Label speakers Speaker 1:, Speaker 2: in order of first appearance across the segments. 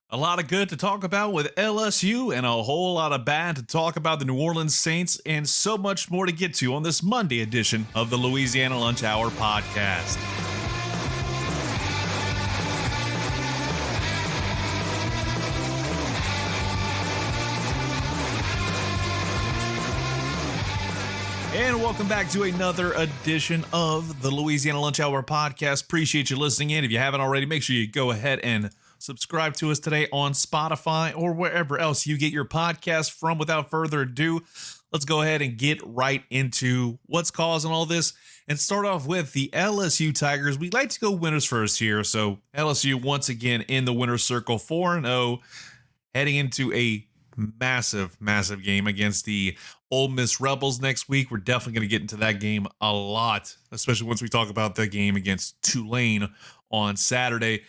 Speaker 1: A lot of good to talk about with LSU and a whole lot of bad to talk about the New Orleans Saints and so much more to get to on this Monday edition of the Louisiana Lunch Hour podcast. And welcome back to another edition of the Louisiana Lunch Hour podcast. Appreciate you listening in. If you haven't already, make sure you go ahead and subscribe to us today on Spotify or wherever else you get your podcast from. Without further ado, let's go ahead and get right into what's causing all this and start off with the LSU Tigers. We like to go winners first here. So LSU once again in the winner's circle, 4-0, heading into a massive game against the Ole Miss Rebels next week. We're definitely going to get into that game a lot, especially once we talk about the game against Tulane on Saturday.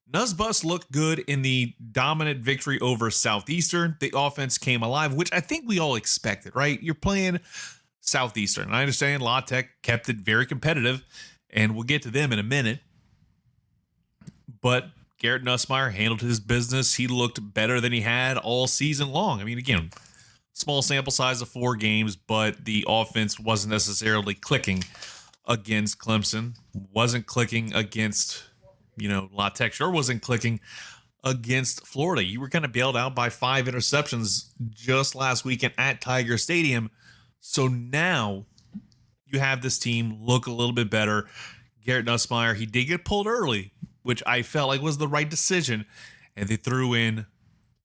Speaker 1: Nuzbus looked good in the dominant victory over Southeastern. The offense came alive, which I think we all expected, right? You're playing Southeastern. I understand La Tech kept it very competitive, and we'll get to them in a minute. But Garrett Nussmeier handled his business. He looked better than he had all season long. I mean, again, small sample size of 4 games, but the offense wasn't necessarily clicking against Clemson, wasn't clicking against La Tech, sure wasn't clicking against Florida. You were kind of bailed out by 5 interceptions just last weekend at Tiger Stadium. So now you have this team look a little bit better. Garrett Nussmeier, he did get pulled early, which I felt like was the right decision. And they threw in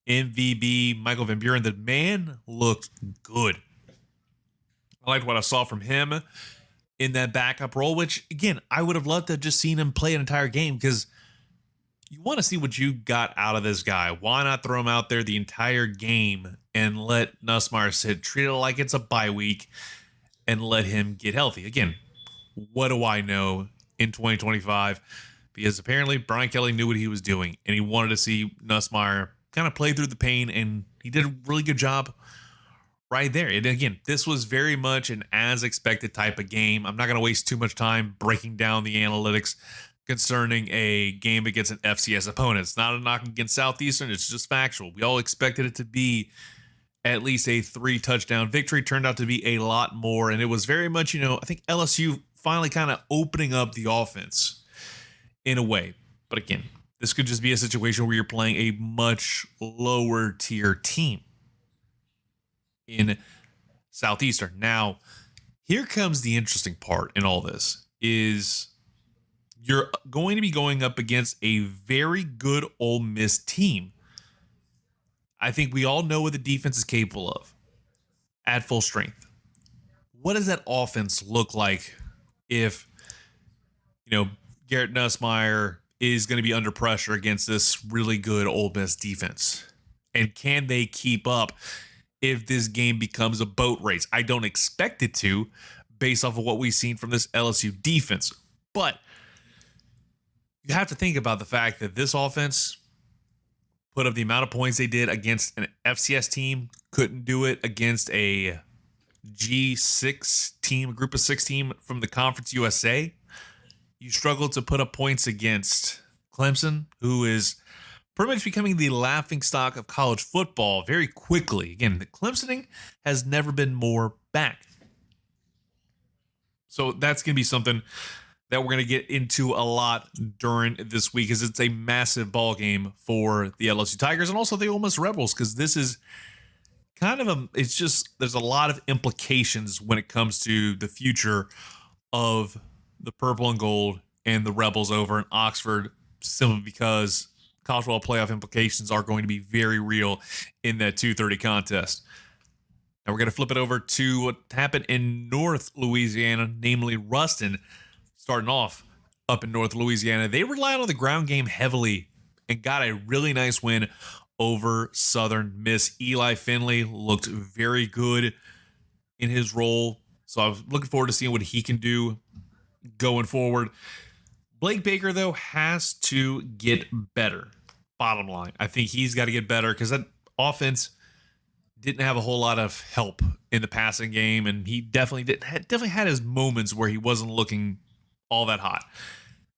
Speaker 1: MVB Michael Van Buren. The man looked good. I liked what I saw from him in that backup role, which, again, I would have loved to have just seen him play an entire game because you want to see what you got out of this guy. Why not throw him out there the entire game and let Nussmeier sit, treat it like it's a bye week, and let him get healthy? Again, what do I know in 2025? Because apparently Brian Kelly knew what he was doing, and he wanted to see Nussmeier kind of play through the pain, and he did a really good job right there. And again, this was very much an as expected type of game. I'm not going to waste too much time breaking down the analytics concerning a game against an FCS opponent. It's not a knock against Southeastern. It's just factual. We all expected it to be at least a 3-touchdown victory. Turned out to be a lot more. And it was very much, I think LSU finally kind of opening up the offense in a way. But again, this could just be a situation where you're playing a much lower tier team in Southeastern. Now, here comes the interesting part in all this is you're going to be going up against a very good Ole Miss team. I think we all know what the defense is capable of at full strength. What does that offense look like if, Garrett Nussmeier is going to be under pressure against this really good Ole Miss defense? And can they keep up if this game becomes a boat race? I don't expect it to, based off of what we've seen from this LSU defense. But you have to think about the fact that this offense put up the amount of points they did against an FCS team, couldn't do it against a G6 team, a group of 6 team from the Conference USA. You struggled to put up points against Clemson, who is pretty much becoming the laughingstock of college football very quickly. Again, the Clemsoning has never been more back. So that's going to be something that we're going to get into a lot during this week, as it's a massive ball game for the LSU Tigers and also the Ole Miss Rebels, because this is kind of there's a lot of implications when it comes to the future of the purple and gold and the Rebels over in Oxford, simply because college football playoff implications are going to be very real in that 2:30 contest. Now we're going to flip it over to what happened in North Louisiana, namely Ruston. Starting off up in North Louisiana, they relied on the ground game heavily and got a really nice win over Southern Miss. Eli Finley looked very good in his role, so I was looking forward to seeing what he can do going forward. Blake Baker, though, has to get better. Bottom line, I think he's got to get better because that offense didn't have a whole lot of help in the passing game, and he definitely had his moments where he wasn't looking all that hot.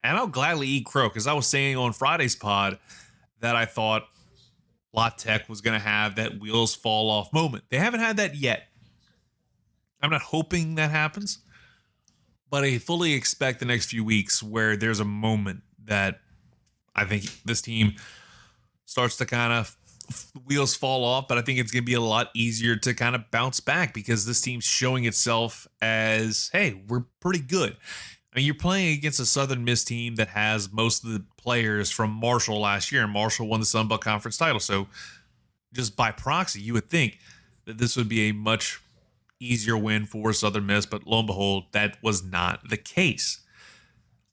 Speaker 1: And I'll gladly eat crow, because I was saying on Friday's pod that I thought La Tech was going to have that wheels fall off moment. They haven't had that yet. I'm not hoping that happens, but I fully expect the next few weeks where there's a moment that I think this team starts to kind of wheels fall off, but I think it's going to be a lot easier to kind of bounce back because this team's showing itself as, hey, we're pretty good. I mean, you're playing against a Southern Miss team that has most of the players from Marshall last year, and Marshall won the Sun Belt Conference title. So just by proxy, you would think that this would be a much easier win for Southern Miss, but lo and behold, that was not the case.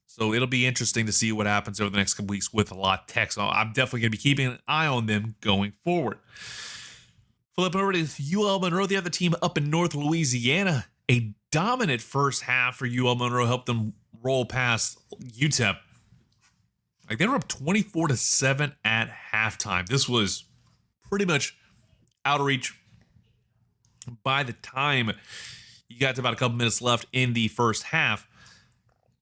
Speaker 1: So it'll be interesting to see what happens over the next couple weeks with La Tech. So I'm definitely going to be keeping an eye on them going forward. Flipping over to UL Monroe, the other team up in North Louisiana. A dominant first half for UL Monroe helped them roll past UTEP. Like they were up 24-7 at halftime. This was pretty much out of reach by the time you got to about a couple minutes left in the first half.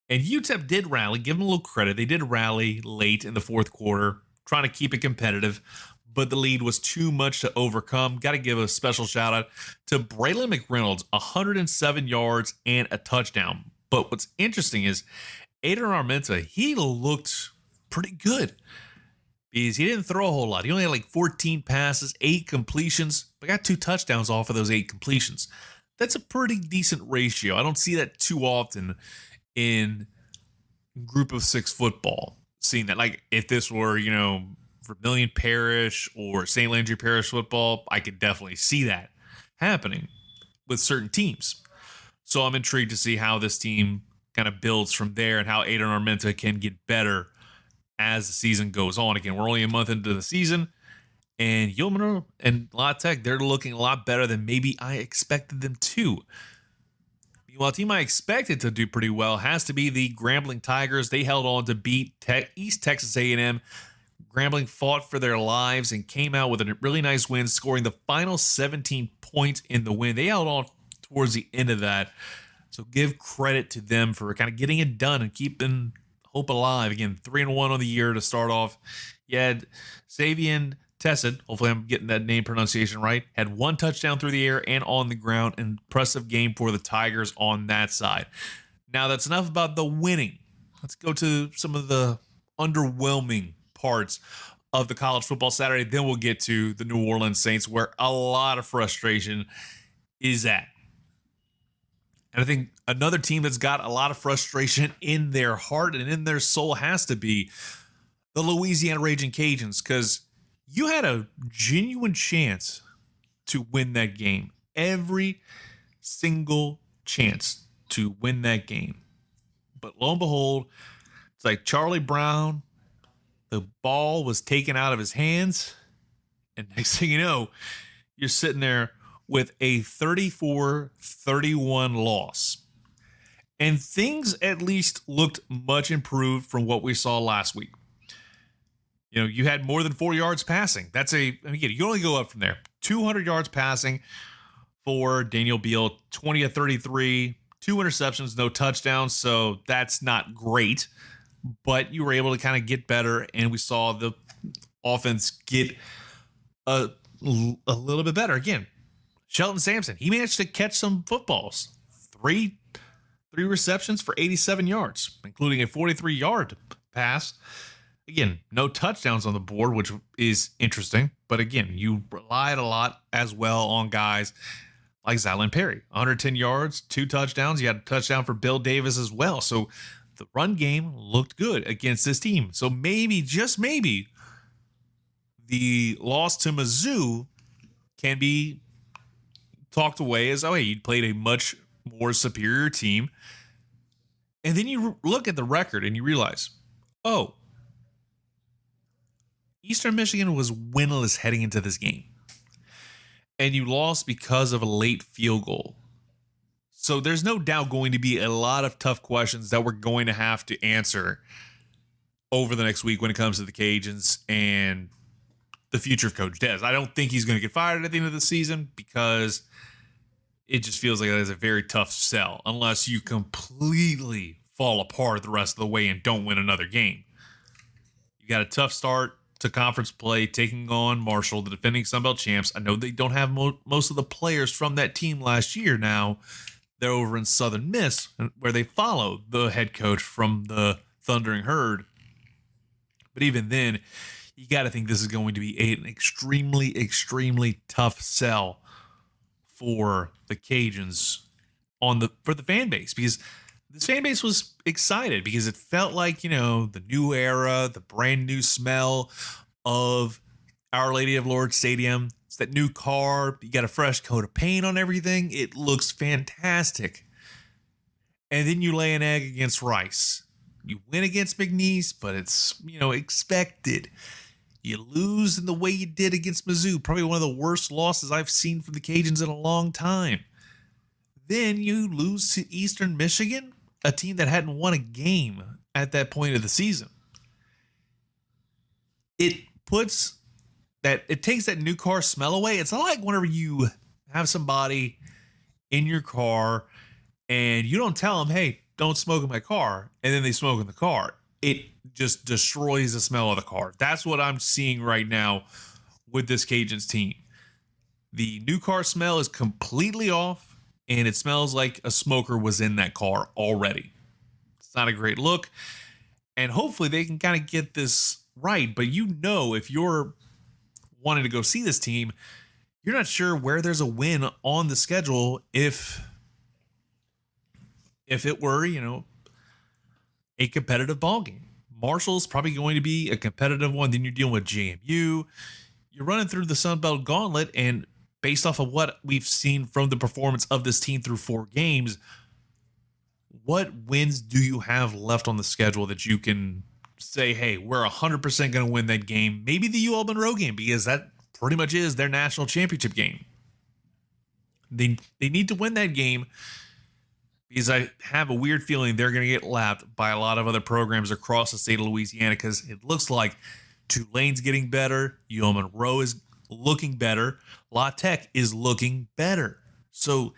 Speaker 1: And UTEP did rally, give them a little credit. They did rally late in the fourth quarter, trying to keep it competitive, but the lead was too much to overcome. Got to give a special shout out to Braylon McReynolds, 107 yards and a touchdown. But what's interesting is Aiden Armenta, he looked pretty good because he didn't throw a whole lot. He only had like 14 passes, 8 completions, but got 2 touchdowns off of those 8 completions. That's a pretty decent ratio. I don't see that too often in group of 6 football, seeing that. Like if this were, Vermilion Parish or St. Landry Parish football, I could definitely see that happening with certain teams. So I'm intrigued to see how this team kind of builds from there and how Aiden Armenta can get better as the season goes on. Again, we're only a month into the season, and UL Monroe and La Tech, they're looking a lot better than maybe I expected them to. Meanwhile, a team I expected to do pretty well has to be the Grambling Tigers. They held on to beat East Texas A&M. Grambling fought for their lives and came out with a really nice win, scoring the final 17 points in the win. They held on towards the end of that. So give credit to them for kind of getting it done and keeping hope alive. Again, 3-1 on the year to start off. You had Xavier Tessid, hopefully I'm getting that name pronunciation right, had 1 touchdown through the air and on the ground. Impressive game for the Tigers on that side. Now that's enough about the winning. Let's go to some of the underwhelming parts of the college football Saturday. Then we'll get to the New Orleans Saints, where a lot of frustration is at. And I think another team that's got a lot of frustration in their heart and in their soul has to be the Louisiana Raging Cajuns, because you had a genuine chance to win that game. Every single chance to win that game. But lo and behold, it's like Charlie Brown, the ball was taken out of his hands, and next thing you know, you're sitting there with a 34-31 loss. And things at least looked much improved from what we saw last week. You had more than 4 yards passing. Again, you only go up from there. 200 yards passing for Daniel Beal, 20-33, 2 interceptions, no touchdowns. So that's not great, but you were able to kind of get better, and we saw the offense get a little bit better. Again, Shelton Sampson, he managed to catch some footballs. Three receptions for 87 yards, including a 43-yard pass. Again, no touchdowns on the board, which is interesting. But again, you relied a lot as well on guys like Zylan Perry. 110 yards, 2 touchdowns. You had a touchdown for Bill Davis as well. So the run game looked good against this team. So maybe, just maybe, the loss to Mizzou can be talked away as, oh, hey, you played a much more superior team. And then you look at the record and you realize, oh, Eastern Michigan was winless heading into this game. And you lost because of a late field goal. So there's no doubt going to be a lot of tough questions that we're going to have to answer over the next week when it comes to the Cajuns and the future of Coach Des. I don't think he's going to get fired at the end of the season because it just feels like that is a very tough sell unless you completely fall apart the rest of the way and don't win another game. You got a tough start. to conference play, taking on Marshall, the defending Sun Belt champs. I know they don't have most of the players from that team last year now. They're over in Southern Miss, where they follow the head coach from the Thundering Herd. But even then, you got to think this is going to be an extremely, extremely tough sell for the Cajuns for the fan base, because this fan base was excited because it felt like, the new era, the brand new smell of Our Lady of Lourdes Stadium. It's that new car. You got a fresh coat of paint on everything. It looks fantastic. And then you lay an egg against Rice. You win against McNeese, but it's, expected. You lose in the way you did against Mizzou. Probably one of the worst losses I've seen from the Cajuns in a long time. Then you lose to Eastern Michigan, a team that hadn't won a game at that point of the season. It takes that new car smell away. It's not like whenever you have somebody in your car and you don't tell them, hey, don't smoke in my car, and then they smoke in the car. It just destroys the smell of the car. That's what I'm seeing right now with this Cajuns team. The new car smell is completely off, and it smells like a smoker was in that car already. It's not a great look, and hopefully they can kind of get this right. But if you're wanting to go see this team, you're not sure where there's a win on the schedule if it were, a competitive ball game. Marshall's probably going to be a competitive one. Then you're dealing with JMU. You're running through the Sun Belt gauntlet, and based off of what we've seen from the performance of this team through 4 games, what wins do you have left on the schedule that you can say, hey, we're 100% going to win that game? Maybe the UL Monroe game, because that pretty much is their national championship game. They need to win that game, because I have a weird feeling they're going to get lapped by a lot of other programs across the state of Louisiana, because it looks like Tulane's getting better, UL Monroe is looking better, La Tech is looking better. So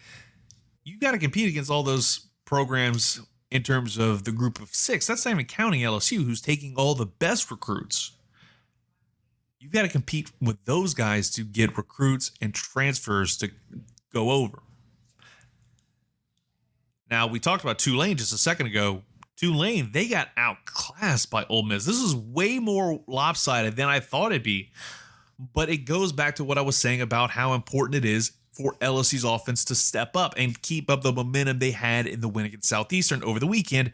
Speaker 1: you got to compete against all those programs in terms of the group of 6. That's not even counting LSU, who's taking all the best recruits. You've got to compete with those guys to get recruits and transfers to go over. Now, we talked about Tulane just a second ago. Tulane, they got outclassed by Ole Miss. This is way more lopsided than I thought it'd be. But it goes back to what I was saying about how important it is for LSU's offense to step up and keep up the momentum they had in the win against Southeastern over the weekend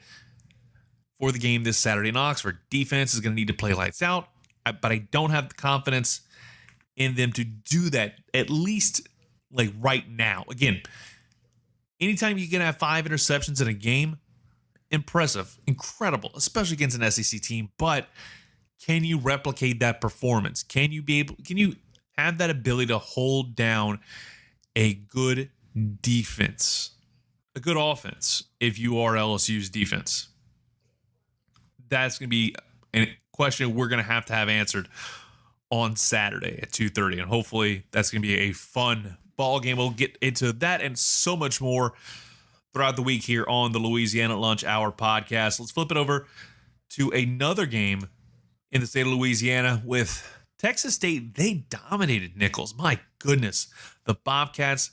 Speaker 1: for the game this Saturday in Oxford. Defense is going to need to play lights out, but I don't have the confidence in them to do that, at least like right now. Again, anytime you can have 5 interceptions in a game, impressive, incredible, especially against an SEC team. But can you replicate that performance? Can you have that ability to hold down a good defense, a good offense, if you are LSU's defense? That's going to be a question we're going to have answered on Saturday at 2:30, and hopefully that's going to be a fun ball game. We'll get into that and so much more throughout the week here on the Louisiana Lunch Hour podcast. Let's flip it over to another game in the state of Louisiana with Texas State. They dominated Nichols. My goodness. The Bobcats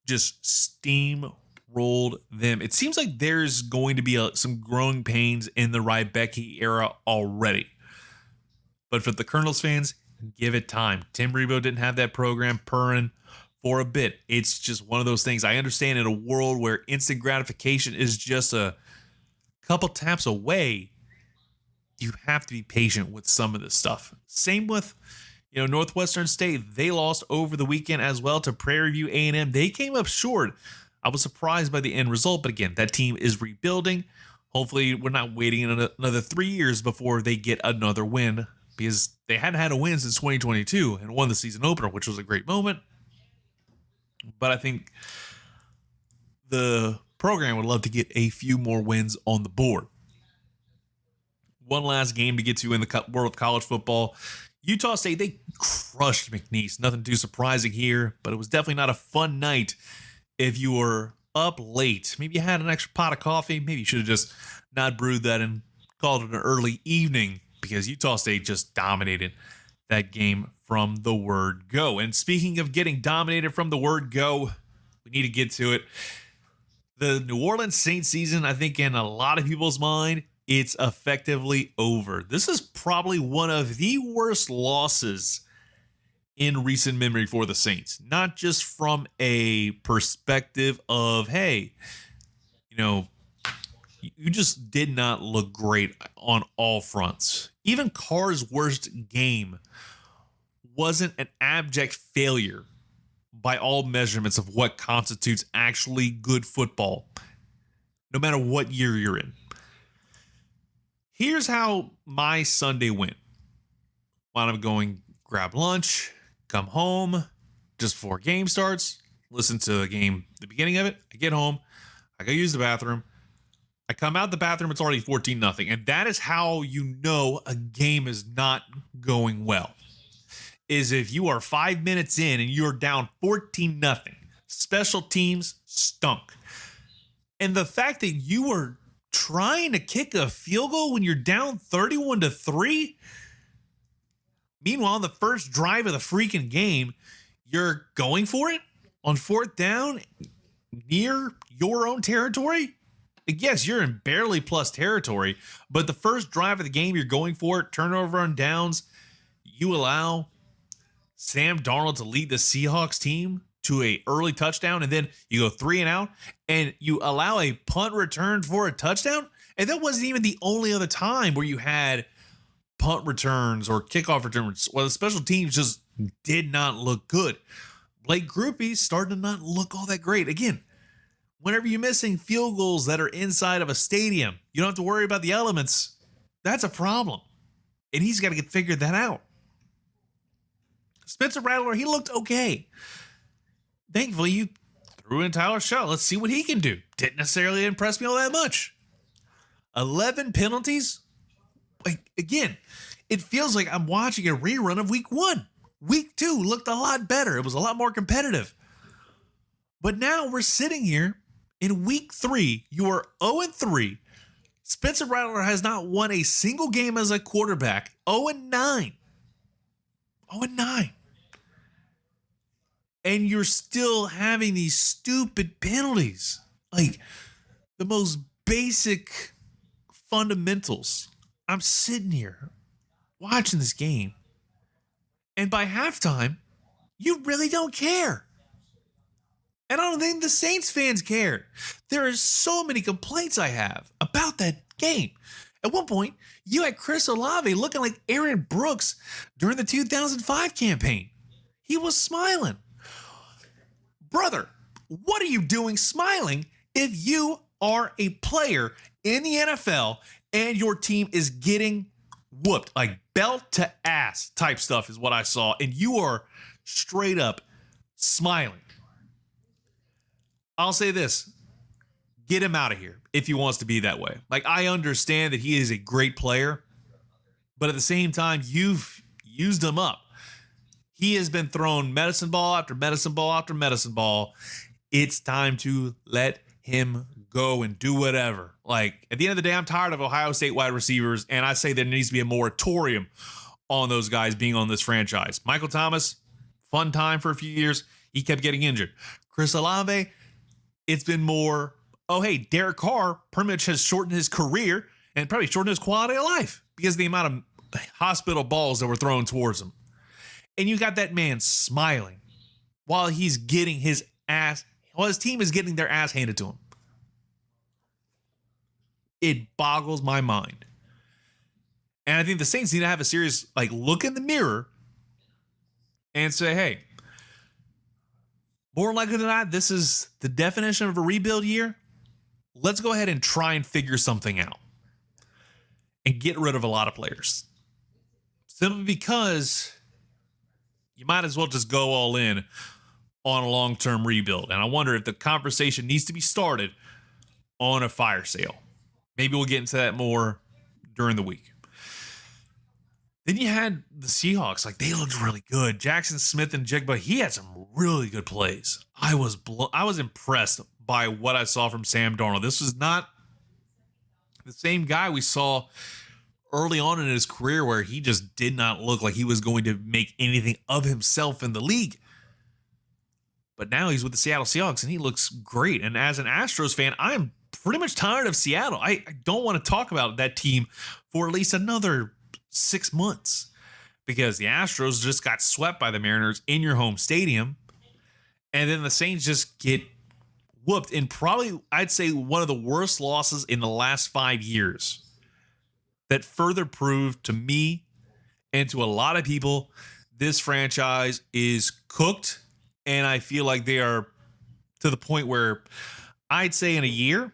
Speaker 1: just steamrolled them. It seems like there's going to be some growing pains in the Rybecki era already. But for the Colonels fans, give it time. Tim Rebo didn't have that program purring for a bit. It's just one of those things. I understand in a world where instant gratification is just a couple taps away, you have to be patient with some of this stuff. Same with, Northwestern State. They lost over the weekend as well to Prairie View A&M. They came up short. I was surprised by the end result, but again, that team is rebuilding. Hopefully, we're not waiting another 3 years before they get another win, because they hadn't had a win since 2022 and won the season opener, which was a great moment. But I think the program would love to get a few more wins on the board. One last game to get to in the world of college football. Utah State, they crushed McNeese. Nothing too surprising here, but it was definitely not a fun night if you were up late. Maybe you had an extra pot of coffee. Maybe you should have just not brewed that and called it an early evening, because Utah State just dominated that game from the word go. And speaking of getting dominated from the word go, we need to get to it. The New Orleans Saints season, I think in a lot of people's mind, it's effectively over. This is probably one of the worst losses in recent memory for the Saints. Not just from a perspective of, hey, you just did not look great on all fronts. Even Carr's worst game wasn't an abject failure by all measurements of what constitutes actually good football, no matter what year you're in. Here's how my Sunday went. Wound up going grab lunch, come home just before game starts, listen to the game, the beginning of it. I get home, I go use the bathroom. I come out the bathroom, it's already 14-0. And that is how you know a game is not going well. Is if you are 5 minutes in and you're down 14-0. Special teams stunk. And the fact that you were trying to kick a field goal when you're down 31-3. Meanwhile, on the first drive of the freaking game, you're going for it on fourth down near your own territory. Yes, you're in barely plus territory, but the first drive of the game, you're going for it, turnover on downs. You allow Sam Darnold to lead the Seahawks team to a early touchdown, and then you go 3 and out, and you allow a punt return for a touchdown. And that wasn't even the only other time where you had punt returns or kickoff returns. Well, the special teams just did not look good. Blake Grupe started to not look all that great. Again, whenever you're missing field goals that are inside of a stadium, you don't have to worry about the elements. That's a problem. And he's got to get figured that out. Spencer Rattler, he looked okay. Thankfully, you threw in Tyler Shaw. Let's see what he can do. Didn't necessarily impress me all that much. 11 penalties? Like, again, it feels like I'm watching a rerun of week 1. Week 2 looked a lot better. It was a lot more competitive. But now we're sitting here in week 3. You are 0-3. Spencer Rattler has not won a single game as a quarterback. 0-9. 0-9. And you're still having these stupid penalties. Like the most basic fundamentals. I'm sitting here watching this game. And by halftime, you really don't care. And I don't think the Saints fans cared. There are so many complaints I have about that game. At one point, you had Chris Olave looking like Aaron Brooks during the 2005 campaign. He was smiling. Brother, what are you doing smiling if you are a player in the NFL and your team is getting whooped? Like belt to ass type stuff is what I saw. And you are straight up smiling. I'll say this. Get him out of here if he wants to be that way. Like, I understand that he is a great player, but at the same time, you've used him up. He has been thrown medicine ball after medicine ball after medicine ball. It's time to let him go and do whatever. Like, at the end of the day, I'm tired of Ohio State wide receivers, and I say there needs to be a moratorium on those guys being on this franchise. Michael Thomas, fun time for a few years. He kept getting injured. Chris Olave, it's been more, oh, hey, Derek Carr pretty much has shortened his career and probably shortened his quality of life because of the amount of hospital balls that were thrown towards him. And you got that man smiling while he's getting his team is getting their ass handed to him. It boggles my mind. And I think the Saints need to have a serious, look in the mirror and say, hey, more likely than not, this is the definition of a rebuild year. Let's go ahead and try and figure something out and get rid of a lot of players. Simply because you might as well just go all in on a long-term rebuild. And I wonder if the conversation needs to be started on a fire sale. Maybe we'll get into that more during the week. Then you had the Seahawks. They looked really good. Jackson Smith and Jigba, he had some really good plays. I was impressed by what I saw from Sam Darnold. This was not the same guy we saw early on in his career where he just did not look like he was going to make anything of himself in the league. But now he's with the Seattle Seahawks and he looks great. And as an Astros fan, I'm pretty much tired of Seattle. I don't want to talk about that team for at least another 6 months because the Astros just got swept by the Mariners in your home stadium. And then the Saints just get whooped in probably, I'd say, one of the worst losses in the last 5 years. That further proved to me and to a lot of people this franchise is cooked. And I feel like they are to the point where I'd say in a year,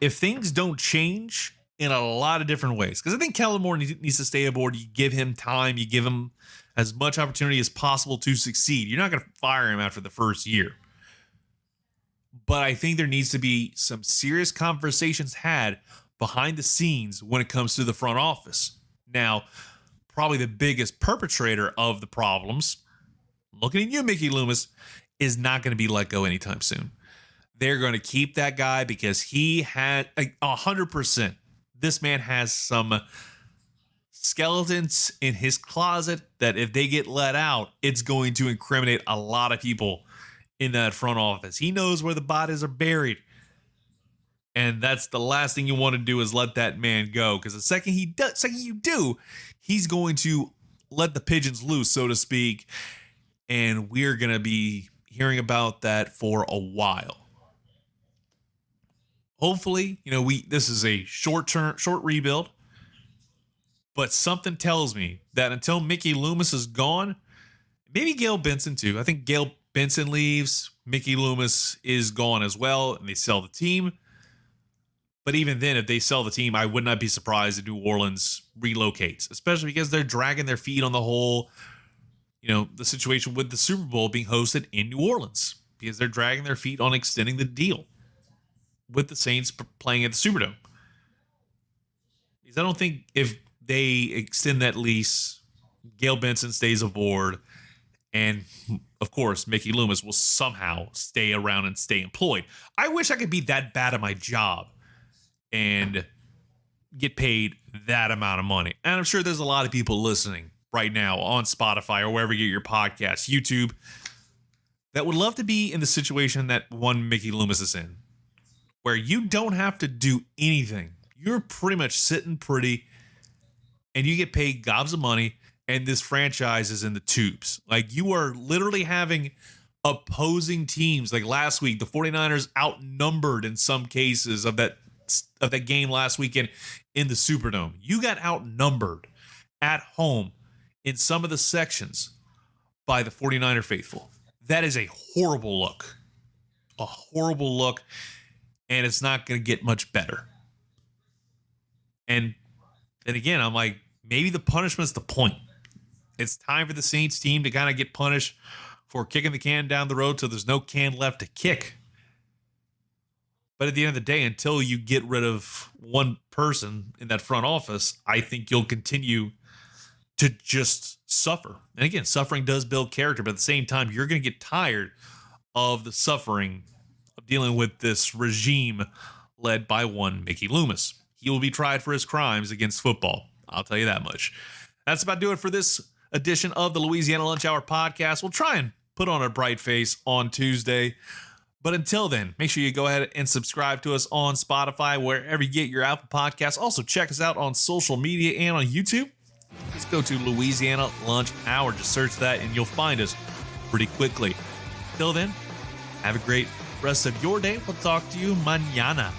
Speaker 1: if things don't change in a lot of different ways, because I think Kellen Moore needs to stay aboard. You give him time. You give him as much opportunity as possible to succeed. You're not going to fire him after the first year. But I think there needs to be some serious conversations had behind the scenes when it comes to the front office. Now, probably the biggest perpetrator of the problems, looking at you, Mickey Loomis, is not going to be let go anytime soon. They're going to keep that guy because he had 100%. This man has some skeletons in his closet that if they get let out, it's going to incriminate a lot of people in that front office. He knows where the bodies are buried. And that's the last thing you want to do is let that man go. Because the second you do, he's going to let the pigeons loose, so to speak. And we're going to be hearing about that for a while. Hopefully, this is a short rebuild. But something tells me that until Mickey Loomis is gone, maybe Gail Benson too. I think Gail Benson leaves, Mickey Loomis is gone as well, and they sell the team. But even then, if they sell the team, I would not be surprised if New Orleans relocates, especially because they're dragging their feet on the whole, the situation with the Super Bowl being hosted in New Orleans, because they're dragging their feet on extending the deal with the Saints playing at the Superdome. Because I don't think if they extend that lease, Gail Benson stays aboard, and of course, Mickey Loomis will somehow stay around and stay employed. I wish I could be that bad at my job and get paid that amount of money. And I'm sure there's a lot of people listening right now on Spotify or wherever you get your podcasts, YouTube, that would love to be in the situation that one Mickey Loomis is in, where you don't have to do anything. You're pretty much sitting pretty and you get paid gobs of money, and this franchise is in the tubes. Like, you are literally having opposing teams. Like last week, the 49ers outnumbered in some cases of that game last weekend in the Superdome. You got outnumbered at home in some of the sections by the 49er faithful. That is a horrible look. A horrible look, and it's not going to get much better. And again, I'm like, maybe the punishment's the point. It's time for the Saints team to kind of get punished for kicking the can down the road till there's no can left to kick. But at the end of the day, until you get rid of one person in that front office, I think you'll continue to just suffer. And again, suffering does build character, but at the same time, you're going to get tired of the suffering of dealing with this regime led by one Mickey Loomis. He will be tried for his crimes against football. I'll tell you that much. That's about do it for this edition of the Louisiana Lunch Hour podcast. We'll try and put on a bright face on Tuesday. But until then, make sure you go ahead and subscribe to us on Spotify, wherever you get your Apple Podcasts. Also, check us out on social media and on YouTube. Just go to Louisiana Lunch Hour. Just search that and you'll find us pretty quickly. Till then, have a great rest of your day. We'll talk to you mañana.